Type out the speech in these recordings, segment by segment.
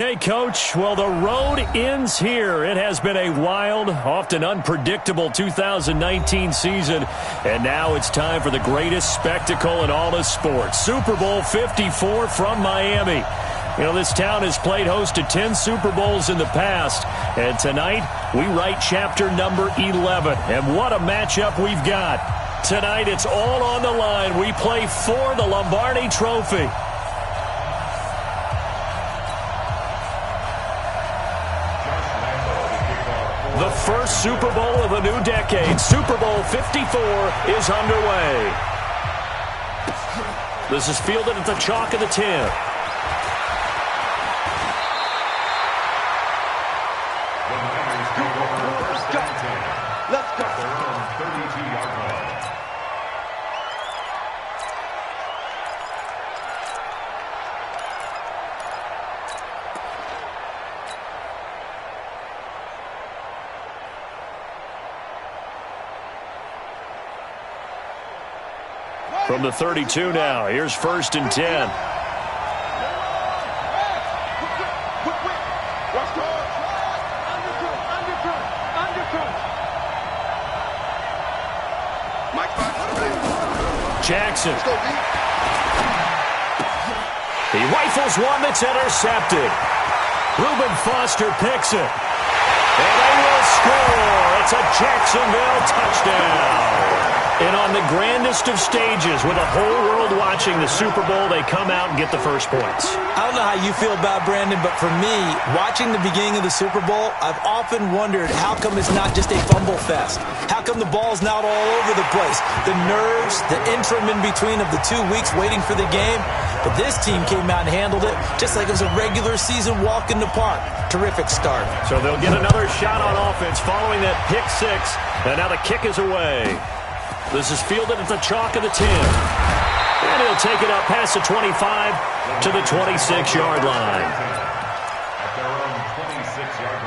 Hey, Coach. Well, the road ends here. It has been a wild, often unpredictable 2019 season, and now it's time for the greatest spectacle in all of sports. Super Bowl 54 from Miami. You know, this town has played host to 10 Super Bowls in the past, and tonight we write chapter number 11. And what a matchup we've got. Tonight it's all on the line. We play for the Lombardi Trophy. The first Super Bowl of the new decade, Super Bowl 54, is underway. This is fielded at the chalk of the 10. Let's go. From the 32 now, here's 1st and 10. Jackson. He rifles one that's intercepted. Reuben Foster picks it. And they will score. It's a Jacksonville touchdown. And on the grandest of stages, with the whole world watching the Super Bowl, they come out and get the first points. I don't know how you feel about Brandon, but for me, watching the beginning of the Super Bowl, I've often wondered how come it's not just a fumble fest? How come the ball's not all over the place? The nerves, the interim in between of the 2 weeks waiting for the game. But this team came out and handled it just like it was a regular season walk in the park. Terrific start. So they'll get another shot on offense following that pick six. And now the kick is away. This is fielded at the chalk of the 10. And he'll take it up past the 25 to the 26-yard line. At their own 26-yard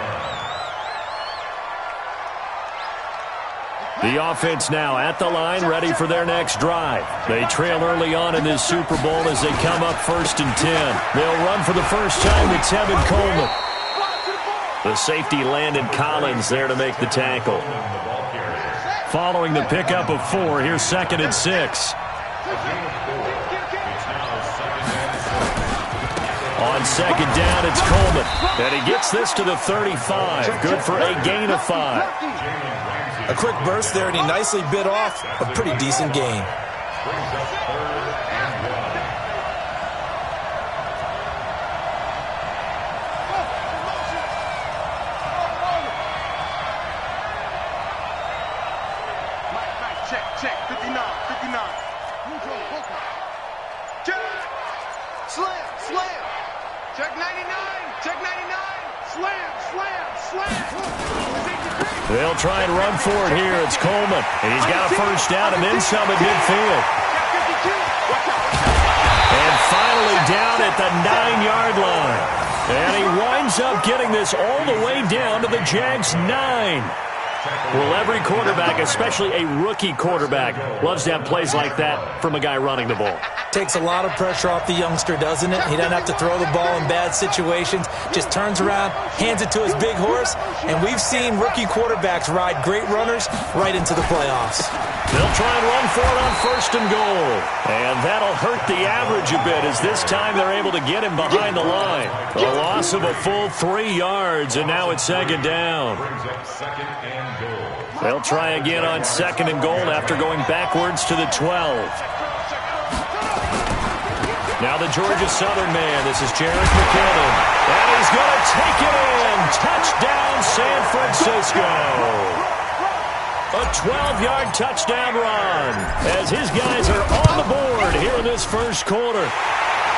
line. The offense now at the line, ready for their next drive. They trail early on in this Super Bowl as they come up 1st and 10. They'll run for the first time with Tevin Coleman. The safety Landon Collins there to make the tackle. Following the pickup of 4, here's 2nd and 6. On 2nd down, it's Coleman. And he gets this to the 35. Good for a gain of 5. A quick burst there, and he nicely bit off a pretty decent gain. Check, 59. Check. Slam. Check 99. Slam. They'll try and run for it here. It's Coleman. And he's got a first down and then some at midfield. And finally down at the 9-yard line. And he winds up getting this all the way down to the Jags' 9. Well, every quarterback, especially a rookie quarterback, loves to have plays like that from a guy running the ball. Takes a lot of pressure off the youngster, doesn't it? He doesn't have to throw the ball in bad situations. Just turns around, hands it to his big horse, and we've seen rookie quarterbacks ride great runners right into the playoffs. They'll try and run for it on 1st and goal. And that'll hurt the average a bit as this time they're able to get him behind the line. A loss of a full 3 yards, and now it's 2nd down. They'll try again on 2nd and goal after going backwards to the 12. Now the Georgia Southern man. This is Jarek McKinnon. And he's going to take it in. Touchdown, San Francisco. A 12-yard touchdown run as his guys are on the board here in this first quarter.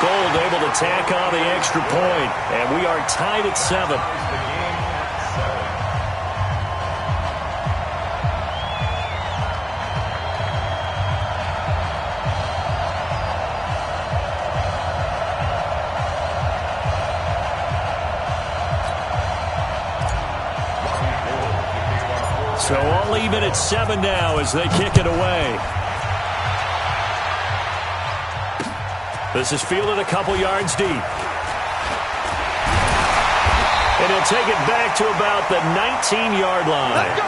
Gold able to tack on the extra point, and we are tied at 7. So all even at 7 now as they kick it away. This is fielded a couple yards deep. And he'll take it back to about the 19-yard line. Let's go.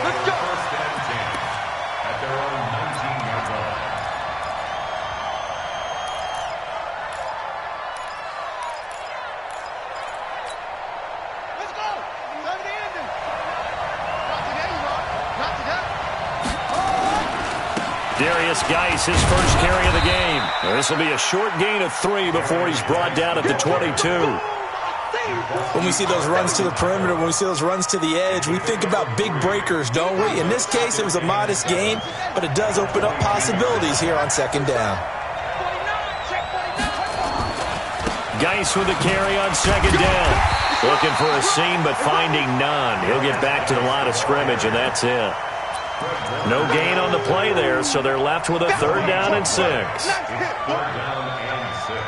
Let's go. First and 10 at their own 19-yard line. Let's go. Time to end it. Not today, you are. Not today. Darius Geis, his first carry of the game. This will be a short gain of 3 before he's brought down at the 22. When we see those runs to the perimeter, when we see those runs to the edge, we think about big breakers, don't we? In this case, it was a modest gain, but it does open up possibilities here on second down. Geis with the carry on second down. Looking for a seam, but finding none. He'll get back to the line of scrimmage, and that's it. No gain on the play there, so they're left with a 3rd down and 6. 3rd down and 6.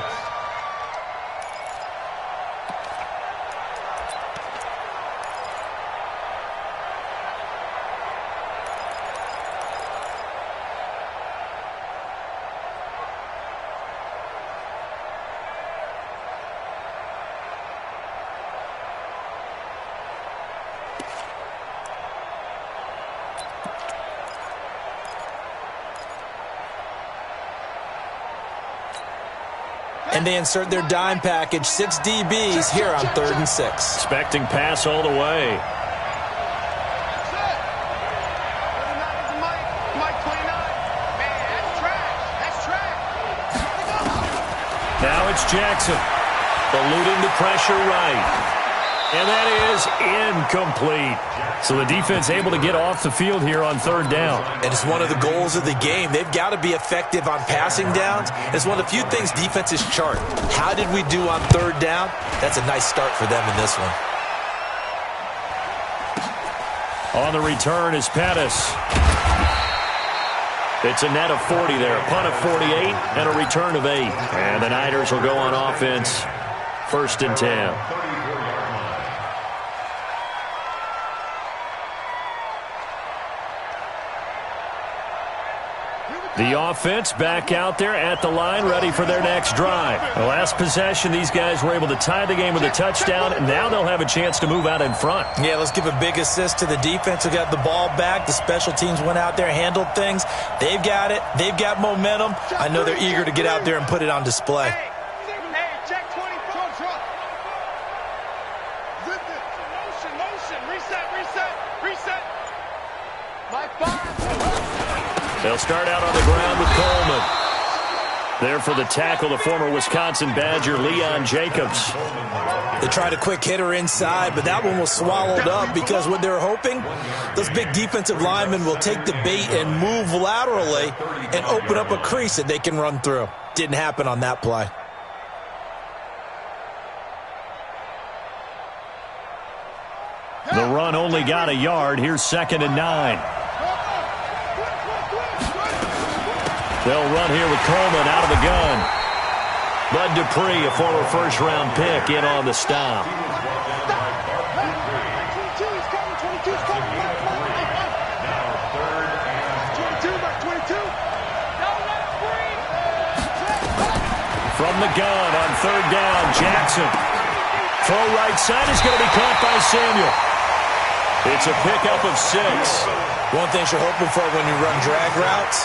And they insert their dime package, 6 DBs here on 3rd and 6. Expecting pass all the way. Now it's Jackson. Eluding the pressure right. And that is incomplete. So the defense able to get off the field here on 3rd down. And it's one of the goals of the game. They've got to be effective on passing downs. It's one of the few things defenses chart. How did we do on 3rd down? That's a nice start for them in this one. On the return is Pettis. It's a net of 40 there. A punt of 48 and a return of 8. And the Niners will go on offense. 1st and 10. The offense back out there at the line, ready for their next drive. The last possession, these guys were able to tie the game with a touchdown, and now they'll have a chance to move out in front. Yeah, let's give a big assist to the defense who got the ball back. The special teams went out there, handled things. They've got it. They've got momentum. I know they're eager to get out there and put it on display. Hey, check 20. Motion. Reset. My 5. They'll start out on the ground with Coleman. There for the tackle, the former Wisconsin Badger, Leon Jacobs. They tried a quick hitter inside, but that one was swallowed up because what they're hoping, those big defensive linemen will take the bait and move laterally and open up a crease that they can run through. Didn't happen on that play. The run only got a yard. Here's 2nd and 9. They'll run here with Coleman out of the gun. Bud Dupree, a former first-round pick, in on the stop. From the gun on 3rd down, Jackson. Throw right side is going to be caught by Samuel. It's a pickup of 6. One thing you're hoping for when you run drag routes,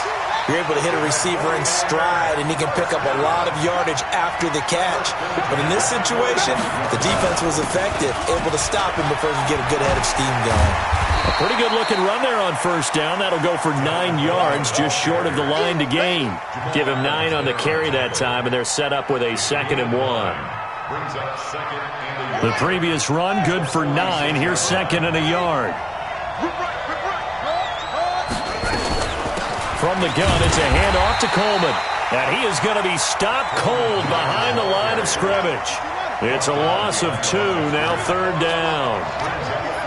you're able to hit a receiver in stride, and he can pick up a lot of yardage after the catch. But in this situation, the defense was effective, able to stop him before he could get a good head of steam going. A pretty good-looking run there on 1st down. That'll go for 9 yards, just short of the line to gain. Give him 9 on the carry that time, and they're set up with a 2nd and 1. The previous run, good for 9. Here's 2nd and a yard. From the gun, it's a handoff to Coleman. And he is going to be stopped cold behind the line of scrimmage. It's a loss of 2, now 3rd down.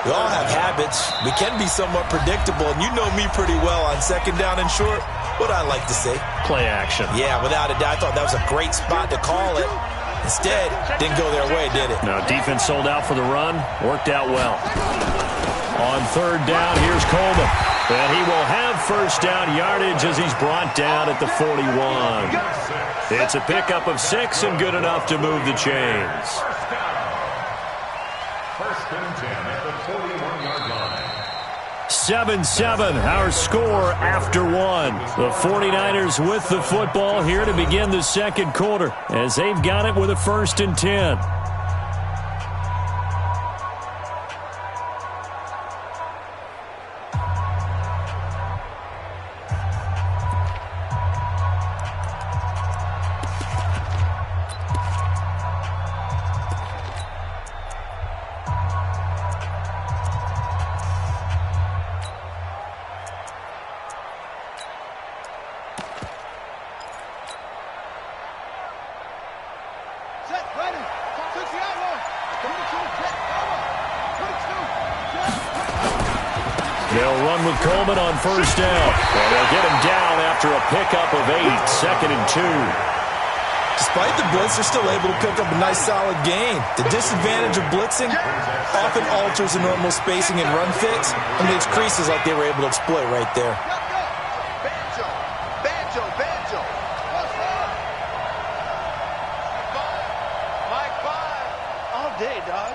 We all have habits. We can be somewhat predictable, and you know me pretty well on 2nd down and short. What I like to say? Play action. Yeah, without a doubt. I thought that was a great spot to call it. Instead, didn't go their way, did it? No, defense sold out for the run. Worked out well. On 3rd down, here's Coleman. And he will have 1st down yardage as he's brought down at the 41. It's a pickup of 6 and good enough to move the chains. First and 10 at the 41-yard line. 7-7, our score after one. The 49ers with the football here to begin the second quarter as they've got it with a 1st and 10. They'll run with Coleman on 1st down. And they'll get him down after a pickup of 8, 2nd and 2. Despite the blitz, they're still able to pick up a nice solid gain. The disadvantage of blitzing often alters the normal spacing and run fits and makes creases like they were able to exploit right there. Banjo. Mike 5. All day, dog.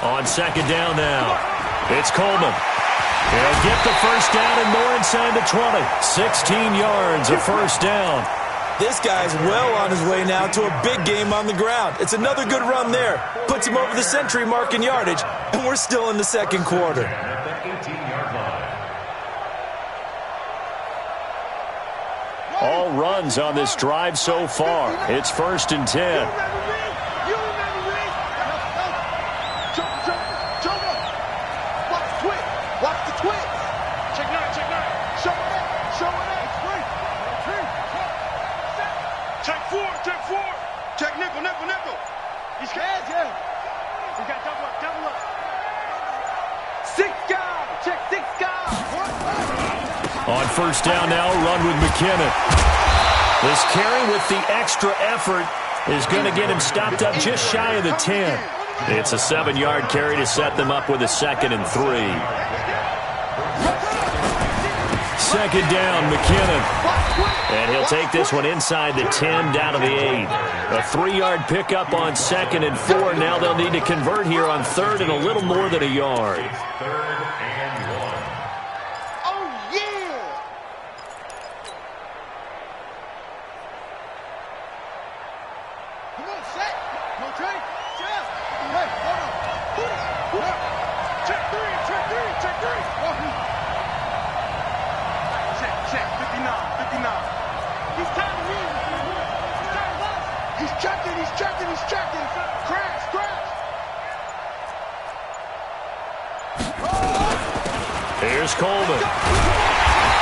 On 2nd down now. It's Coleman. He'll get the 1st down and more inside the 20. 16 yards, a 1st down. This guy's well on his way now to a big game on the ground. It's another good run there. Puts him over the century mark in yardage, and we're still in the second quarter. At the 18-yard line. All runs on this drive so far. It's 1st and 10. Check nickel. He's scared, yeah. We got double up. 6 guys. Check 6 guys. On 1st down now, run with McKinnon. This carry with the extra effort is going to get him stopped up just shy of the 10. It's a 7-yard carry to set them up with a 2nd and 3. 2nd down, McKinnon. And he'll take this one inside the 10, down to the 8. A 3-yard pickup on 2nd and 4. Now they'll need to convert here on 3rd and a little more than a yard. 3rd and 1. Oh, yeah. Come on, set. Come on, Trey. Jeff. Hey, hold on. Check 3. Check 59. He's timing in. He's checking. Crash. Here's Coleman.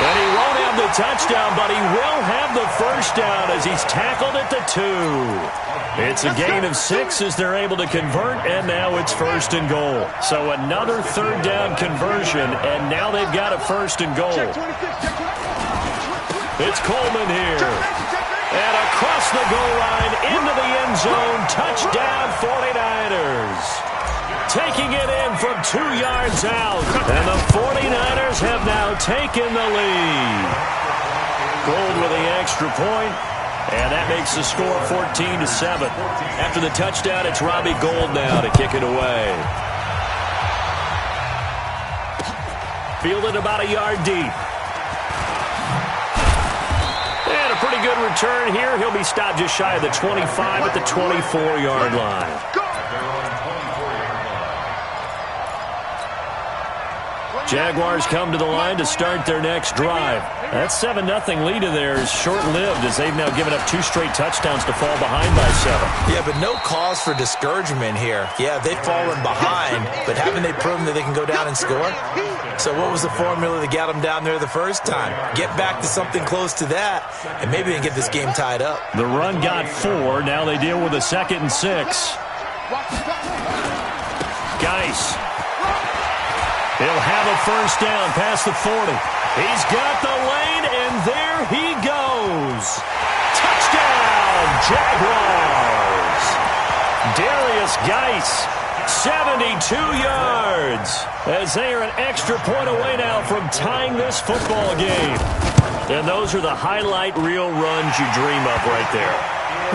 And he won't have the touchdown, but he will have the 1st down as he's tackled at the 2. It's a gain of 6 as they're able to convert, and now it's 1st and goal. So another 3rd down conversion, and now they've got a 1st and goal. It's Coleman here. And across the goal line, into the end zone, touchdown 49ers. Taking it in from 2 yards out. And the 49ers have now taken the lead. Gold with the extra point, and that makes the score 14-7. After the touchdown, it's Robbie Gould now to kick it away. Fielded about a yard deep. And a pretty good return here. He'll be stopped just shy of the 25 at the 24-yard line. Jaguars come to the line to start their next drive. That 7-0 lead of theirs is short-lived as they've now given up 2 straight touchdowns to fall behind by 7. Yeah, but no cause for discouragement here. Yeah, they've fallen behind, but haven't they proven that they can go down and score? So what was the formula that got them down there the first time? Get back to something close to that, and maybe they can get this game tied up. The run got 4. Now they deal with a 2nd and 6. Geis. He'll have a 1st down past the 40. He's got the lane, and there he goes. Touchdown, Jaguars. Darius Geis, 72 yards, as they are an extra point away now from tying this football game. And those are the highlight reel runs you dream of right there.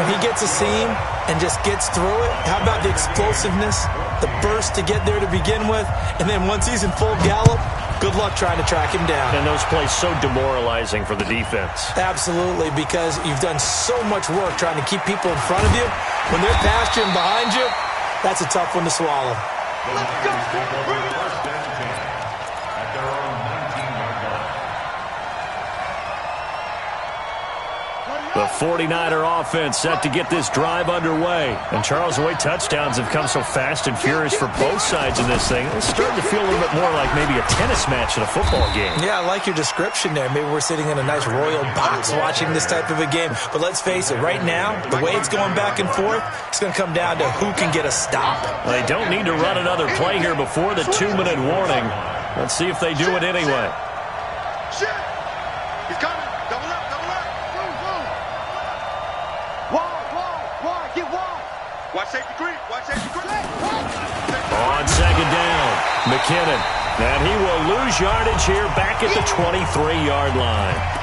When he gets a seam, and just gets through it? How about the explosiveness, the burst to get there to begin with, and then once he's in full gallop, good luck trying to track him down. And those plays so demoralizing for the defense. Absolutely, because you've done so much work trying to keep people in front of you. When they're past you and behind you, that's a tough one to swallow. Let's go. Bring it up. First and 10 at their own 19-yard line. The 49er offense set to get this drive underway. And Charles, the way touchdowns have come so fast and furious for both sides in this thing, it's starting to feel a little bit more like maybe a tennis match in a football game. Yeah, I like your description there. Maybe we're sitting in a nice royal box watching this type of a game. But let's face it, right now, the way it's going back and forth, it's going to come down to who can get a stop. Well, they don't need to run another play here before the 2-minute warning. Let's see if they do it anyway. Shit. He's coming. Double up, double up. Move, move. Wide, get wide. Watch safety creep, watch safety creep. On second down, McKinnon. And he will lose yardage here back at the 23-yard line.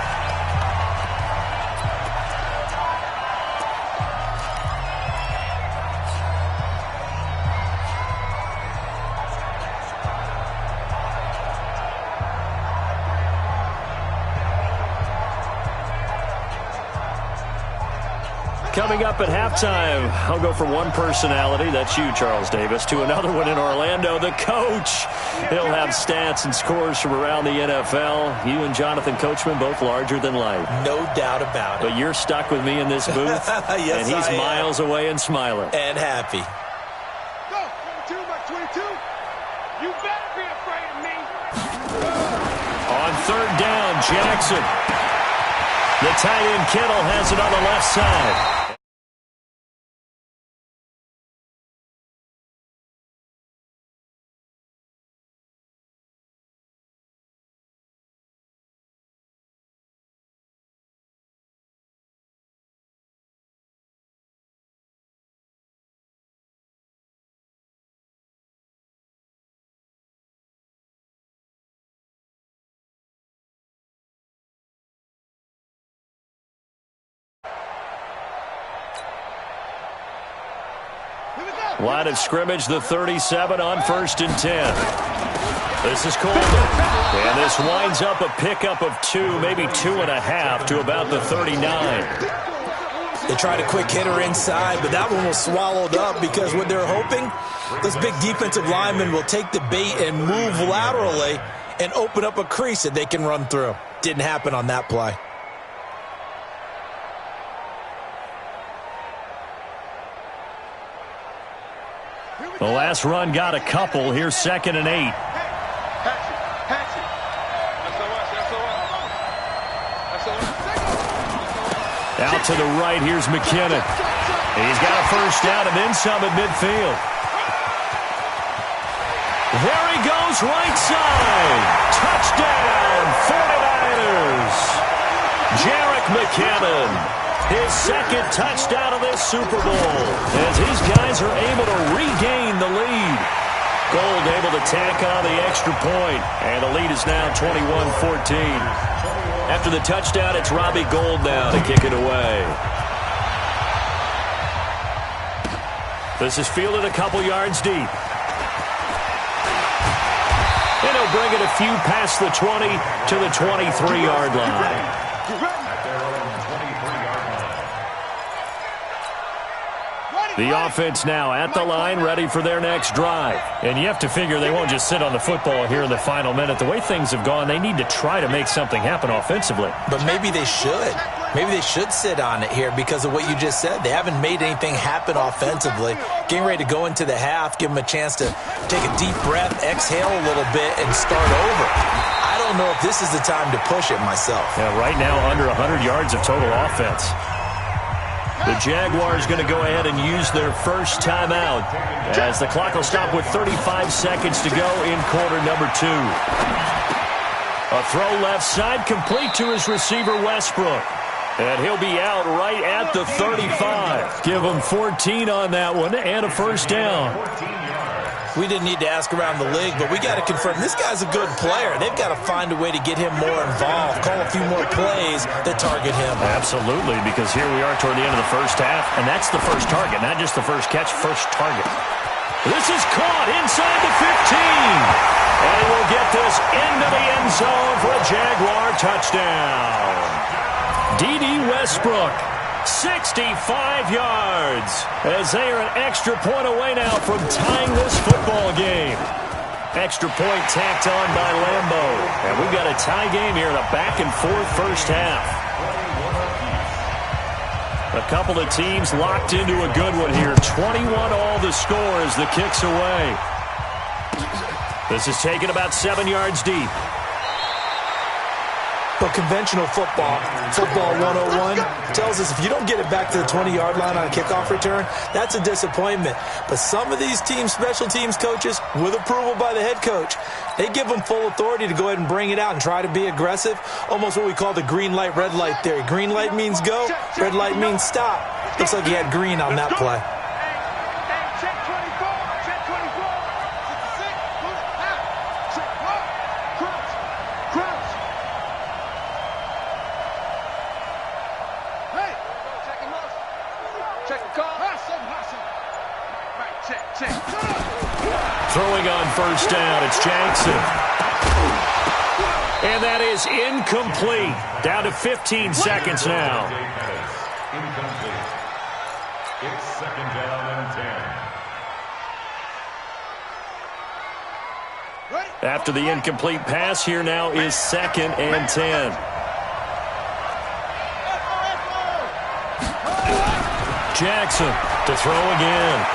Coming up at halftime, I'll go from one personality, that's you, Charles Davis, to another one in Orlando, the coach. He'll have stats and scores from around the NFL. You and Jonathan Coachman, both larger than life. No doubt about it. But you're stuck with me in this booth, yes, and he's miles away and smiling. And happy. Go, 22 by 22. You better be afraid of me. On third down, Jackson. The tight end Kittle has it on the left side. Line of scrimmage, the 37 on first and 10. This is Coleman. And this winds up a pickup of 2, maybe 2.5 to about the 39. They tried a quick hitter inside, but that one was swallowed up because what they're hoping, this big defensive lineman will take the bait and move laterally and open up a crease that they can run through. Didn't happen on that play. The last run got a couple. Here's 2nd and 8. Hatch it. That's Out to the right, here's McKinnon. He's got a first down and then some at midfield. There he goes, right side. Touchdown, 49ers. Jarek McKinnon. His second touchdown of this Super Bowl as these guys are able to regain the lead. Gold able to tack on the extra point, and the lead is now 21-14. After the touchdown, it's Robbie Gould now to kick it away. This is fielded a couple yards deep. And he'll bring it a few past the 20 to the 23-yard line. The offense now at the line, ready for their next drive. And you have to figure they won't just sit on the football here in the final minute. The way things have gone, they need to try to make something happen offensively. But maybe they should. Maybe they should sit on it here because of what you just said. They haven't made anything happen offensively. Getting ready to go into the half, give them a chance to take a deep breath, exhale a little bit, and start over. I don't know if this is the time to push it myself. Yeah, right now under 100 yards of total offense. The Jaguars going to go ahead and use their first timeout as the clock will stop with 35 seconds to go in quarter number 2. A throw left side complete to his receiver Westbrook. And he'll be out right at the 35. Give him 14 on that one and a first down. We didn't need to ask around the league, but we got to confirm this guy's a good player. They've got to find a way to get him more involved, call a few more plays that target him. Absolutely, because here we are toward the end of the first half, and that's the first target, not just the first catch, first target. This is caught inside the 15. And we'll get this into the end zone for a Jaguar touchdown. D.D. Westbrook, 65 yards, as they are an extra point away now from tying this football game. Extra point tacked on by Lambeau. And we've got a tie game here in a back-and-forth first half. A couple of teams locked into a good one here. 21 all the score as the kick's away. This is taken about 7 yards deep. But conventional football 101, tells us if you don't get it back to the 20-yard line on a kickoff return, that's a disappointment. But some of these teams, special teams coaches, with approval by the head coach, they give them full authority to go ahead and bring it out and try to be aggressive, almost what we call the green light, red light theory. Green light means go, red light means stop. Looks like he had green on that play. Throwing on first down, it's Jackson. And that is incomplete. Down to 15 seconds now. Incomplete. It's second down and 10. After the incomplete pass, here now is second and 10. Jackson to throw again.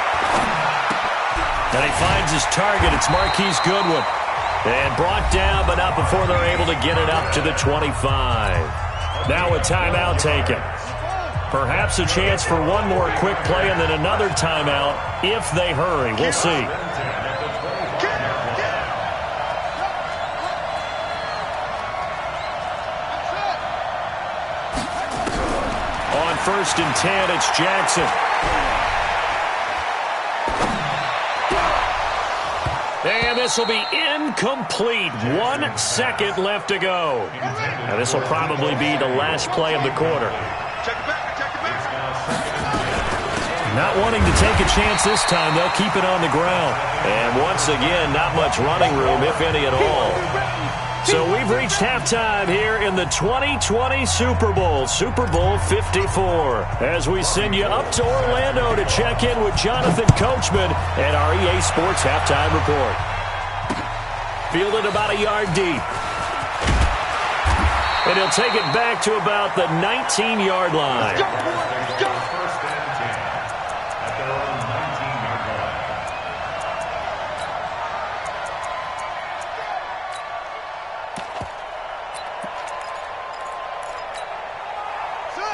And he finds his target. It's Marquise Goodwin. And brought down, but not before they're able to get it up to the 25. Now a timeout taken. Perhaps a chance for one more quick play and then another timeout if they hurry. We'll see. On first and 10, it's Jackson. And this will be incomplete. 1 second left to go. Now this will probably be the last play of the quarter. Not wanting to take a chance this time, they'll keep it on the ground. And once again, not much running room, if any at all. So we've reached halftime here in the 2020 Super Bowl, Super Bowl 54. As we send you up to Orlando to check in with Jonathan Coachman and our EA Sports Halftime Report. Fielded about a yard deep. And he'll take it back to about the 19-yard line. First and 10 at their own 19-yard line.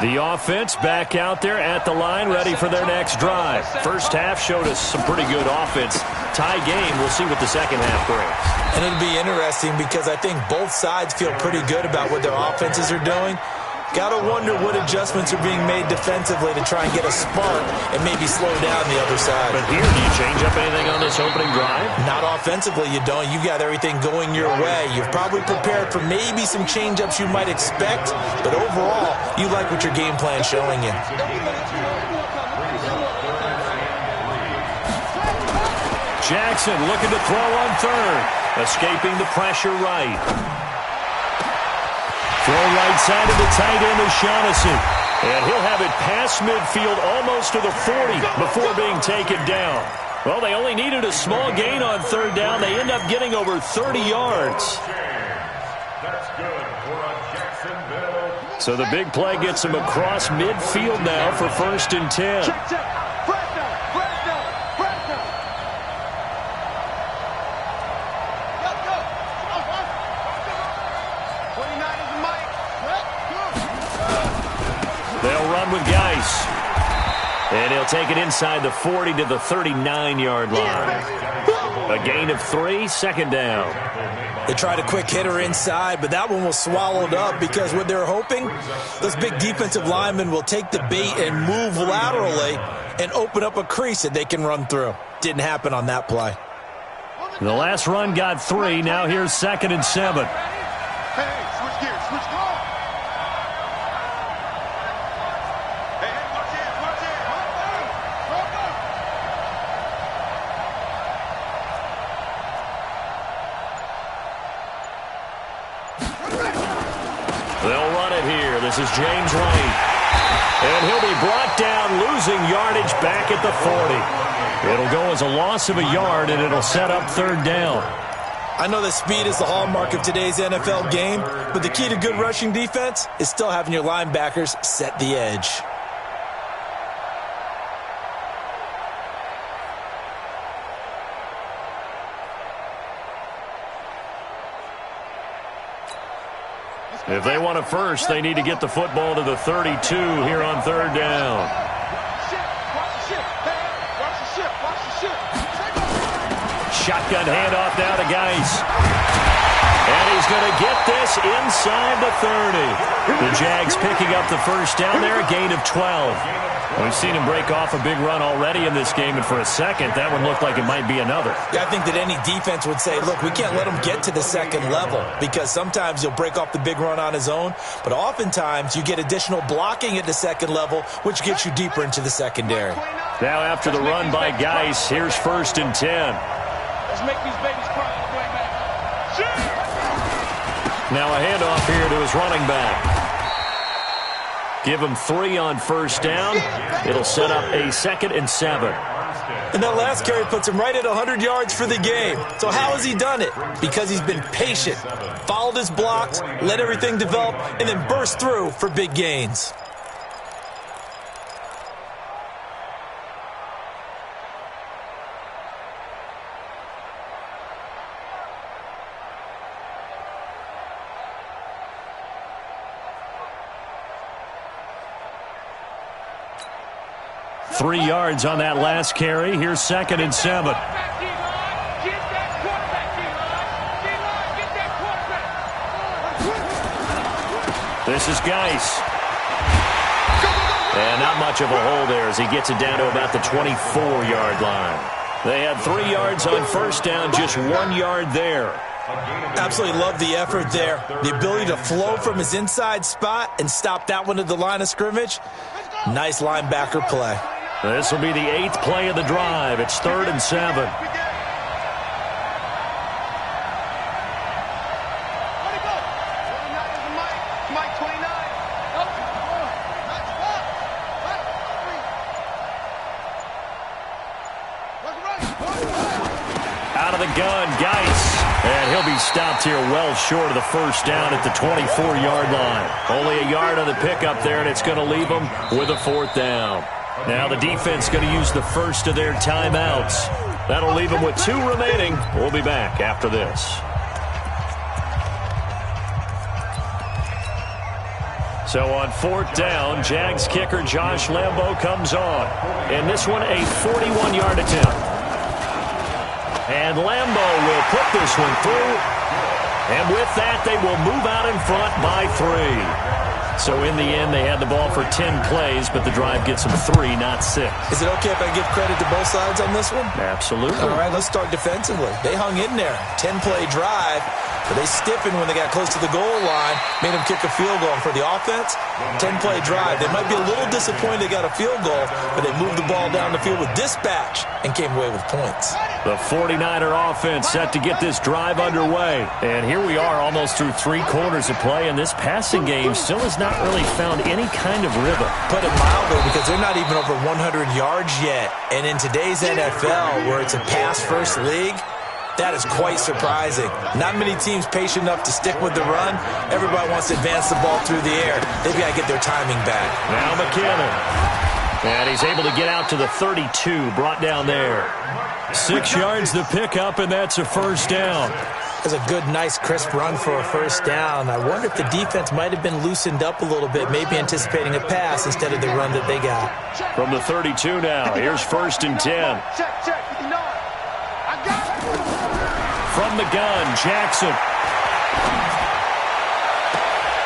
The offense back out there at the line, ready for their next drive. First half showed us some pretty good offense. Tie game, we'll see what the second half brings. And it'll be interesting because I think both sides feel pretty good about what their offenses are doing. Got to wonder what adjustments are being made defensively to try and get a spark and maybe slow down the other side. But here, do you change up anything on this opening drive? Not offensively, you don't. You've got everything going your way. You've probably prepared for maybe some change-ups you might expect, but overall, you like what your game plan's showing you. Jackson looking to throw on third. Escaping the pressure right. Throw right side of the tight end is Shaughnessy. And he'll have it past midfield almost to the 40 before being taken down. Well, they only needed a small gain on third down. They end up getting over 30 yards. That's good for a Jacksonville. So the big play gets him across midfield now for first and 10. They'll run with Geis. And he'll take it inside the 40 to the 39-yard line. A gain of 3, second down. They tried a quick hitter inside, but that one was swallowed up because what they're hoping, those big defensive linemen will take the bait and move laterally and open up a crease that they can run through. Didn't happen on that play. The last run got 3. Now here's 2nd and 7. Hey, switch gears, switch gears. Hey, watch it, watch it. They'll run it here. This is James Lane. And he'll be brought down, losing yardage back at the 40. It'll go as a loss of a yard, and it'll set up 3rd down. I know that speed is the hallmark of today's NFL game, but the key to good rushing defense is still having your linebackers set the edge. If they want a first, they need to get the football to the 32 here on 3rd down. Shotgun handoff now to Geis. And he's going to get this inside the 30. The Jags picking up the first down there, a gain of 12. We've seen him break off a big run already in this game, and for a second, that one looked like it might be another. Yeah, I think that any defense would say, look, we can't let him get to the 2nd level, because sometimes he'll break off the big run on his own, but oftentimes you get additional blocking at the 2nd level, which gets you deeper into the secondary. Now after the run by Geis, here's 1st and 10. Let's make these babies cry on the play, man. Now a handoff here to his running back. Give him 3 on 1st down. It'll set up a 2nd and 7. And that last carry puts him right at 100 yards for the game. So how has he done it? Because he's been patient, followed his blocks, let everything develop, and then burst through for big gains. Three yards on that last carry. Here's 2nd and 7. This is Geis. And not much of a hole there as he gets it down to about the 24-yard line. They had 3 yards on 1st down, just 1 yard there. Absolutely love the effort there. The ability to flow from his inside spot and stop that one at the line of scrimmage. Nice linebacker play. This will be the 8th play of the drive. It's 3rd and 7. Out of the gun, Geis. And he'll be stopped here well short of the 1st down at the 24-yard line. Only a yard on the pickup there, and it's going to leave him with a 4th down. Now the defense going to use the first of their timeouts. That'll leave them with 2 remaining. We'll be back after this. So on 4th down, Jags kicker Josh Lambo comes on. And this one a 41-yard attempt. And Lambo will put this one through. And with that, they will move out in front by 3. So in the end, they had the ball for 10 plays, but the drive gets them 3, not 6. Is it okay if I give credit to both sides on this one? Absolutely. All right, let's start defensively. They hung in there. 10-play drive, but they stiffened when they got close to the goal line, made them kick a field goal. And for the offense, 10-play drive. They might be a little disappointed they got a field goal, but they moved the ball down the field with dispatch and came away with points. The 49er offense set to get this drive underway. And here we are almost through 3 quarters of play, and this passing game still has not really found any kind of rhythm. Put it mildly, because they're not even over 100 yards yet. And in today's NFL, where it's a pass-first league, that is quite surprising. Not many teams patient enough to stick with the run. Everybody wants to advance the ball through the air. They've got to get their timing back. Now McKinnon. And he's able to get out to the 32, brought down there. 6 yards the pickup, and that's a 1st down. That's a good, nice, crisp run for a 1st down. I wonder if the defense might have been loosened up a little bit, maybe anticipating a pass instead of the run that they got. From the 32 now, here's 1st and 10. Check. I got it. From the gun, Jackson.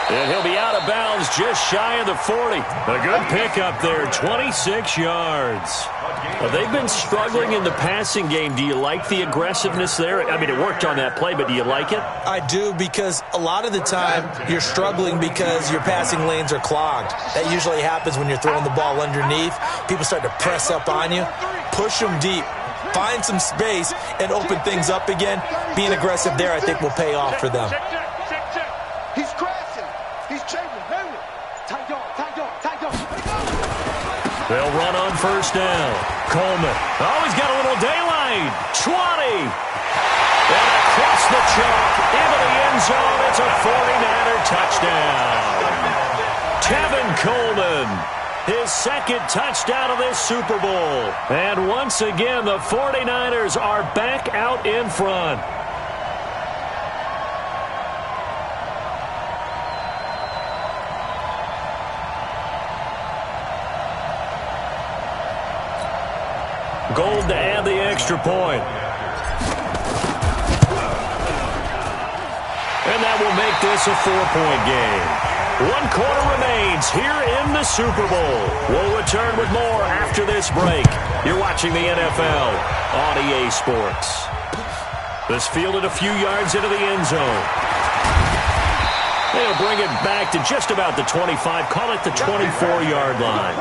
And he'll be out of bounds just shy of the 40. A good pickup there, 26 yards. They've been struggling in the passing game. Do you like the aggressiveness there? I mean, it worked on that play, but do you like it? I do, because a lot of the time you're struggling because your passing lanes are clogged. That usually happens when you're throwing the ball underneath. People start to press up on you. Push them deep. Find some space and open things up again. Being aggressive there, I think, will pay off for them. He's crashing. He's changing. Tight dog, tight dog, tight dog. They'll run on first down. Coleman. Oh, he's got a little daylight. 20. And across the chalk into the end zone. It's a 49er touchdown. Tevin Coleman. His second touchdown of this Super Bowl. And once again, the 49ers are back out in front. Gold to add the extra point. And that will make this a 4-point game. 1 quarter remains here in the Super Bowl. We'll return with more after this break. You're watching the NFL on EA Sports. This fielded a few yards into the end zone. They'll bring it back to just about the 25. Call it the 24-yard line.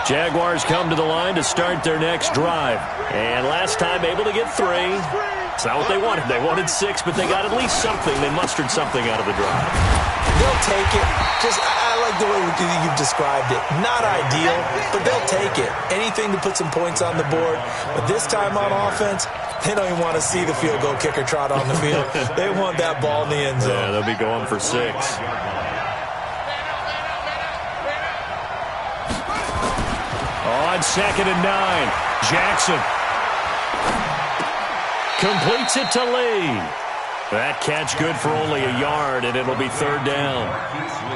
Jaguars come to the line to start their next drive. And last time able to get 3. It's not what they wanted. They wanted 6, but they got at least something. They mustered something out of the drive. They'll take it. I like the way you've described it. Not ideal, but they'll take it. Anything to put some points on the board. But this time on offense, they don't even want to see the field goal kicker trot on the field. They want that ball in the end zone. Yeah, they'll be going for 6. On 2nd and 9, Jackson completes it to Lee. That catch good for only a yard, and it'll be 3rd down.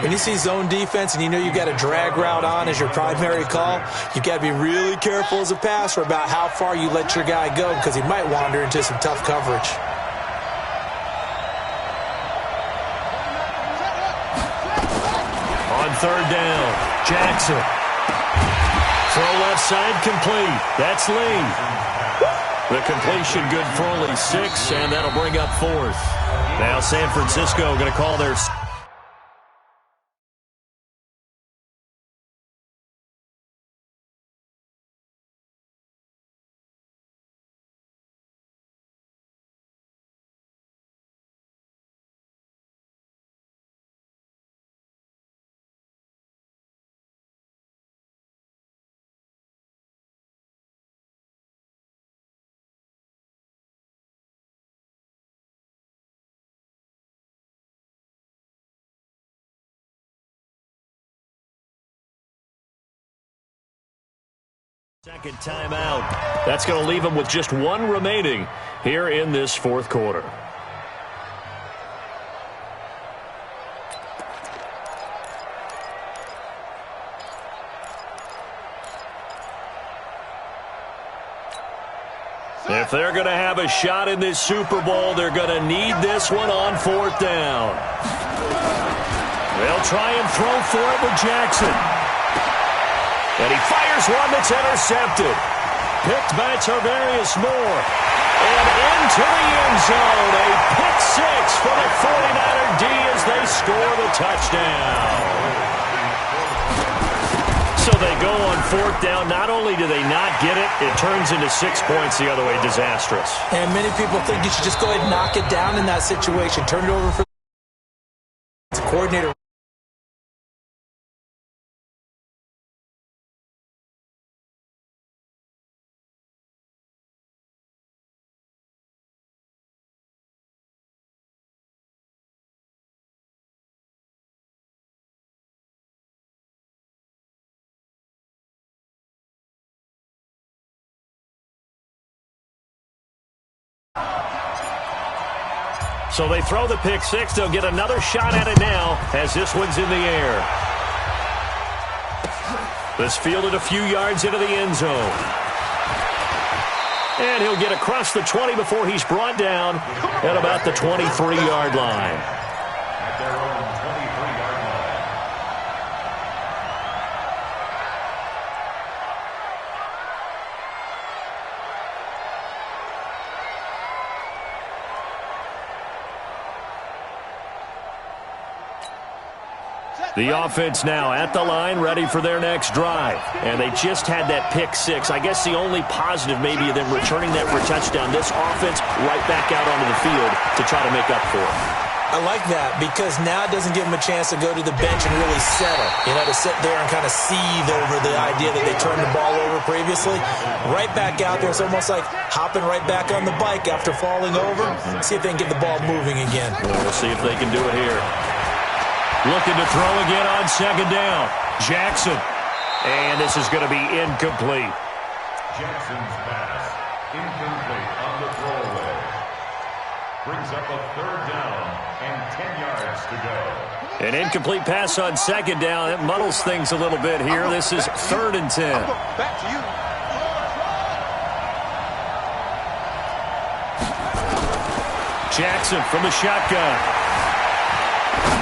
When you see zone defense and you know you've got a drag route on as your primary call, you've got to be really careful as a passer about how far you let your guy go, because he might wander into some tough coverage. On 3rd down, Jackson. Throw left side complete. That's Lee. The completion good for only 6, and that'll bring up 4th. Now San Francisco going to call their... Second timeout. That's going to leave them with just 1 remaining here in this 4th quarter. If they're going to have a shot in this Super Bowl, they're going to need this one on 4th down. They'll try and throw for it with Jackson. And he fires one that's intercepted. Picked by Tarvarius Moore. And into the end zone. A pick 6 for the 49er D as they score the touchdown. So they go on 4th down. Not only do they not get it, it turns into 6 points the other way. Disastrous. And many people think you should just go ahead and knock it down in that situation. Turn it over for the coordinator. So they throw the pick 6. They'll get another shot at it now as this one's in the air. This fielded a few yards into the end zone. And he'll get across the 20 before he's brought down at about the 23-yard line. At their own 23-yard line. The offense now at the line, ready for their next drive. And they just had that pick six. I guess the only positive maybe of them returning that for a touchdown. This offense right back out onto the field to try to make up for it. I like that because now it doesn't give them a chance to go to the bench and really settle. You know, to sit there and kind of seethe over the idea that they turned the ball over previously. Right back out there. It's almost like hopping right back on the bike after falling over. See if they can get the ball moving again. We'll see if they can do it here. Looking to throw again on second down. Jackson. And this is going to be incomplete. Jackson's pass. Incomplete on the throwaway. Brings up a third down and 10 yards to go. An incomplete pass on second down. It muddles things a little bit here. This is 3rd and 10. Back to you. Jackson from the shotgun.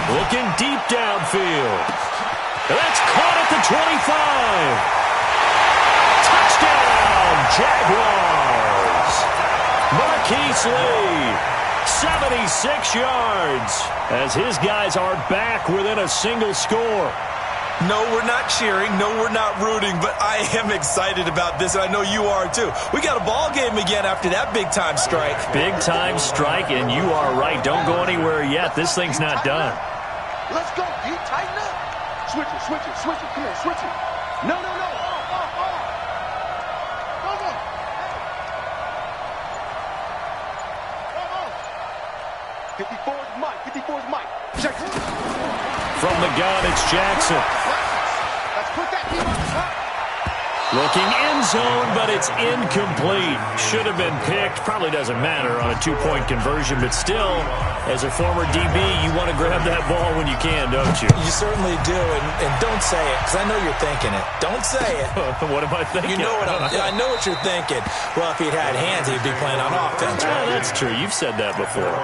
Looking deep downfield. That's caught at the 25. Touchdown, Jaguars. Marquise Lee, 76 yards, as his guys are back within a single score. No, we're not cheering. No, we're not rooting, but I am excited about this, and I know you are too. We got a ball game again after that big-time strike. Big-time strike, and you are right. Don't go anywhere yet. This thing's not done. Let's go, D. Tighten up. Switch it, switch it, switch it. Come on, switch it. No, no, no. Off. Come on. Come on. 54's Mike. 54's Mike. Check it. From the gun, it's Jackson. Let's put that team on top. Looking end zone, but it's incomplete. Should have been picked. Probably doesn't matter on a two-point conversion, but still, as a former DB, you want to grab that ball when you can, don't you? You certainly do, and don't say it, because I know you're thinking it. Don't say it. What am I thinking? You know what I know what you're thinking. Well, if he'd had hands, he'd be playing on offense, right? Yeah, that's true. You've said that before.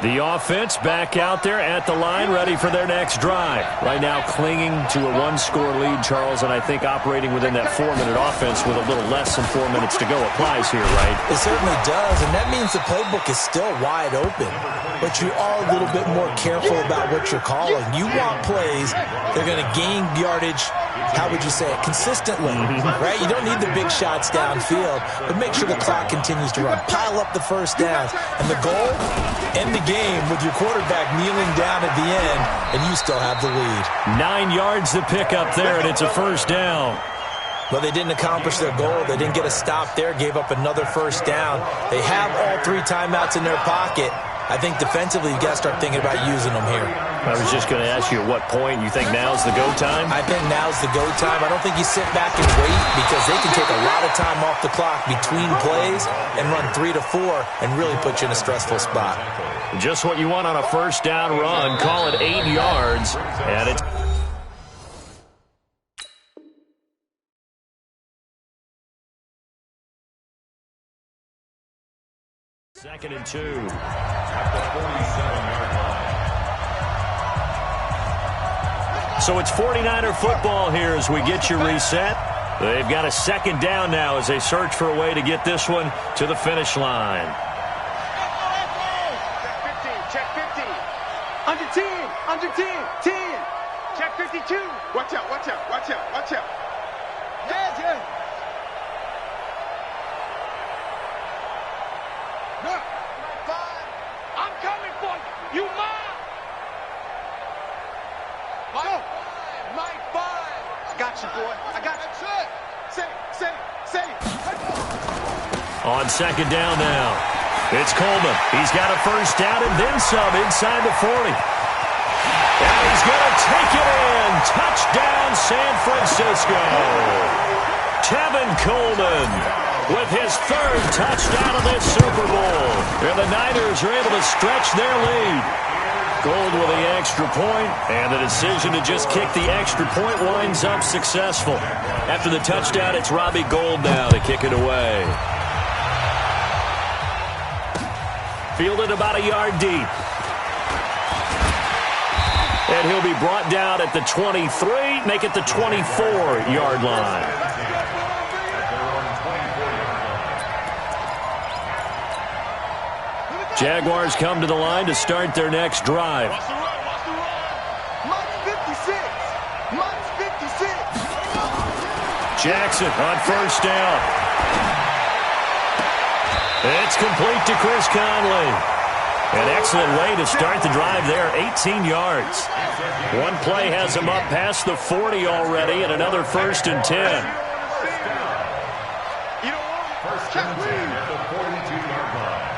The offense back out there at the line, ready for their next drive. Right now clinging to a one-score lead, Charles, and I think operating within that 4-minute offense with a little less than 4 minutes to go applies here, right? It certainly does, and that means the playbook is still wide open. But you are a little bit more careful about what you're calling. You want plays that are going to gain yardage, how would you say it, consistently, right? You don't need the big shots downfield, but make sure the clock continues to run. Pile up the first downs, and the goal, end the game with your quarterback kneeling down at the end, and you still have the lead. 9 yards to pick up there, and it's a first down. Well, they didn't accomplish their goal. They didn't get a stop there, gave up another first down. They have all 3 timeouts in their pocket. I think defensively, you've got to start thinking about using them here. I was just going to ask you at what point you think now's the go time? I think now's the go time. I don't think you sit back and wait because they can take a lot of time off the clock between plays and run 3 to 4 and really put you in a stressful spot. Just what you want on a first down run. Call it 8 yards. And it's... Second and 2. At the 47-yard line. So it's 49er football here as we get you reset. They've got a second down now as they search for a way to get this one to the finish line. Check 15. Under 10. Under 10. 10. Check 52. Watch out. Watch out. Watch out. Watch out. Yeah. No. 5. I'm coming for you. You mine. Mike 5. I got you, boy. I got you. Say. On second down now. It's Coleman. He's got a first down and then some inside the 40. And he's going to take it in. Touchdown, San Francisco. Tevin Coleman with his 3rd touchdown of this Super Bowl. And the Niners are able to stretch their lead. Gold with the extra point, and the decision to just kick the extra point winds up successful. After the touchdown, it's Robbie Gould now to kick it away. Fielded about a yard deep. And he'll be brought down at the 23, make it the 24-yard line. Jaguars come to the line to start their next drive. Watch the run, watch the run. Mike's 56. Mike's 56. Jackson on first down. It's complete to Chris Conley. An excellent way to start the drive there, 18 yards. One play has him up past the 40 already, and another 1st and 10. First and 10 at the 42-yard line.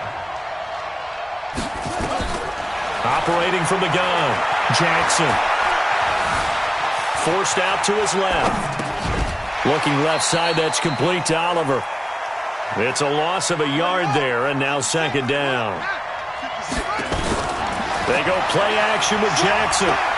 Operating from the gun, Jackson. Forced out to his left. Looking left side, that's complete to Oliver. It's a loss of a yard there, and now 2nd down. They go play action with Jackson.